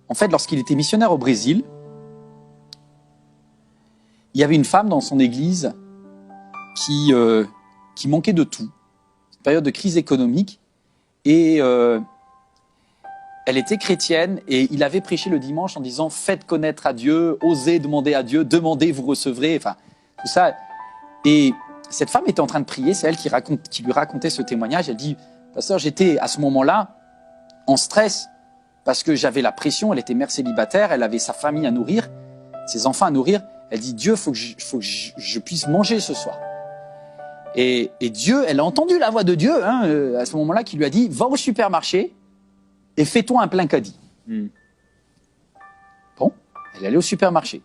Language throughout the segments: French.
En fait, lorsqu'il était missionnaire au Brésil, il y avait une femme dans son église qui manquait de tout. Une période de crise économique. Et elle était chrétienne et il avait prêché le dimanche en disant « Faites connaître à Dieu, osez demander à Dieu, demandez, vous recevrez. » Enfin, tout ça. Et cette femme était en train de prier, c'est elle qui lui racontait ce témoignage. Elle dit « Pasteur, j'étais à ce moment-là en stress parce que j'avais la pression, elle était mère célibataire, elle avait sa famille à nourrir, ses enfants à nourrir. Elle dit « Dieu, faut que je puisse manger ce soir. » Et Dieu, elle a entendu la voix de Dieu à ce moment-là qui lui a dit « Va au supermarché et fais-toi un plein caddie. » Bon, elle allait au supermarché.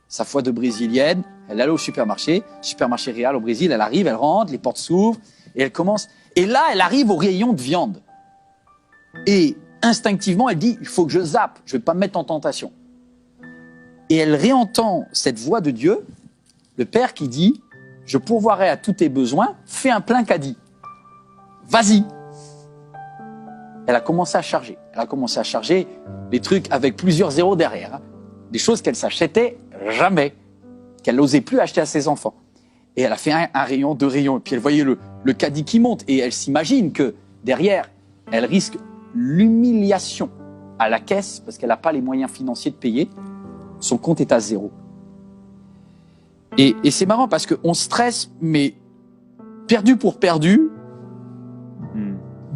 Sa foi de brésilienne, elle allait au supermarché Réal au Brésil, elle arrive, elle rentre, les portes s'ouvrent et elle commence. Et là, elle arrive au rayon de viande. Et instinctivement, elle dit « Il faut que je zappe, je ne vais pas me mettre en tentation. » Et elle réentend cette voix de Dieu, le Père qui dit « Je pourvoirai à tous tes besoins, fais un plein caddie. Vas-y. » Elle a commencé à charger. Elle a commencé à charger les trucs avec plusieurs zéros derrière. Des choses qu'elle s'achetait jamais, qu'elle n'osait plus acheter à ses enfants. Et elle a fait un rayon, 2 rayons. Et puis elle voyait le caddie qui monte. Et elle s'imagine que derrière, elle risque l'humiliation à la caisse parce qu'elle n'a pas les moyens financiers de payer. Son compte est à 0. Et c'est marrant parce qu'on stresse, mais perdu pour perdu.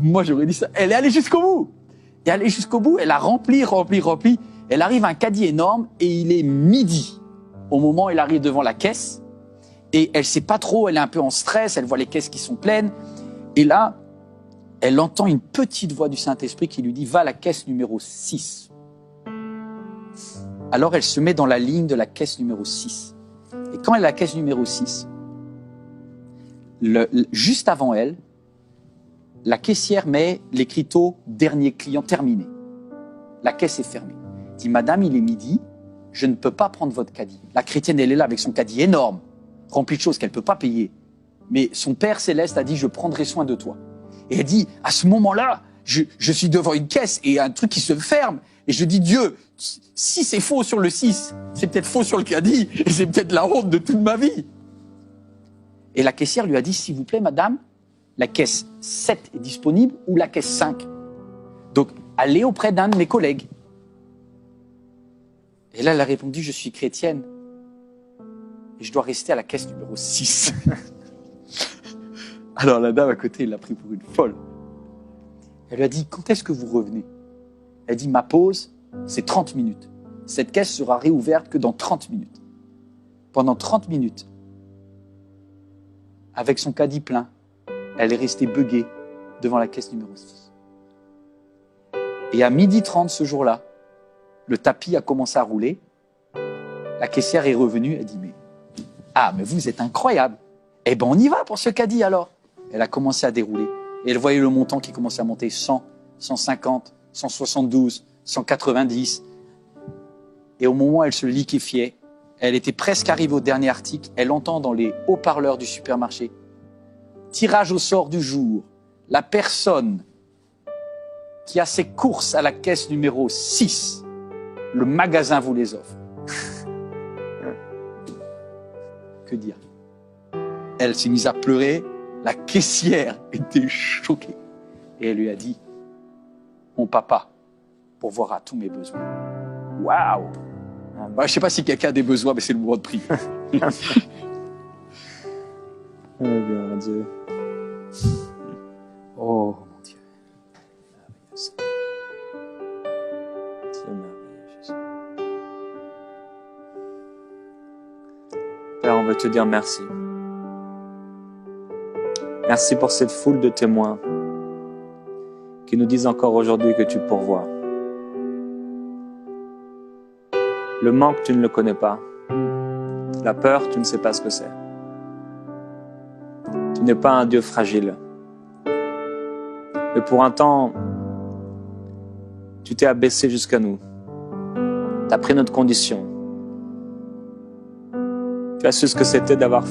Moi, j'aurais dit ça. Elle est allée jusqu'au bout. Et elle est jusqu'au bout, elle a rempli. Elle arrive à un caddie énorme et il est midi. Au moment où elle arrive devant la caisse. Et elle sait pas trop, elle est un peu en stress, elle voit les caisses qui sont pleines. Et là, elle entend une petite voix du Saint-Esprit qui lui dit « Va à la caisse numéro 6 ». Alors, elle se met dans la ligne de la caisse numéro 6. Et quand elle est à la caisse numéro 6, juste avant elle, la caissière met l'écriteau « Dernier client terminé ». La caisse est fermée. Elle dit « Madame, il est midi, je ne peux pas prendre votre caddie. » La chrétienne, elle est là avec son caddie énorme, rempli de choses qu'elle ne peut pas payer. Mais son Père Céleste a dit « Je prendrai soin de toi ». Et elle dit « À ce moment-là, je suis devant une caisse et un truc qui se ferme. Et je dis « Dieu, si c'est faux sur le 6, c'est peut-être faux sur le caddie et c'est peut-être la honte de toute ma vie. » Et la caissière lui a dit « S'il vous plaît, madame, la caisse 7 est disponible ou la caisse 5 ? Donc, allez auprès d'un de mes collègues. » Et là, elle a répondu « Je suis chrétienne et je dois rester à la caisse numéro 6. » Alors la dame à côté, elle l'a pris pour une folle. Elle lui a dit « Quand est-ce que vous revenez ?» Elle dit « Ma pause, c'est 30 minutes. Cette caisse sera réouverte que dans 30 minutes. » Pendant 30 minutes, avec son caddie plein, elle est restée buggée devant la caisse numéro 6. Et à 12h30 ce jour-là, le tapis a commencé à rouler. La caissière est revenue, elle dit « mais vous êtes incroyable. Eh ben on y va pour ce caddie alors. » Elle a commencé à dérouler. Et elle voyait le montant qui commençait à monter 100, 150, 172, 190. Et au moment où elle se liquéfiait, elle était presque arrivée au dernier article. Elle entend dans les haut-parleurs du supermarché « Tirage au sort du jour. La personne qui a ses courses à la caisse numéro 6, le magasin vous les offre. » Que dire? Elle s'est mise à pleurer. La caissière était choquée. Et elle lui a dit « Mon papa, pourvoira à tous mes besoins. » Waouh! Je ne sais pas si quelqu'un a des besoins, mais c'est le moment de prier. Oh mon Dieu. Oh mon Dieu. Dieu merveilleux, Jésus. Père, on veut te dire merci. Merci pour cette foule de témoins qui nous disent encore aujourd'hui que tu pourvois. Le manque, tu ne le connais pas. La peur, tu ne sais pas ce que c'est. Tu n'es pas un Dieu fragile. Mais pour un temps, tu t'es abaissé jusqu'à nous. Tu as pris notre condition. Tu as su ce que c'était d'avoir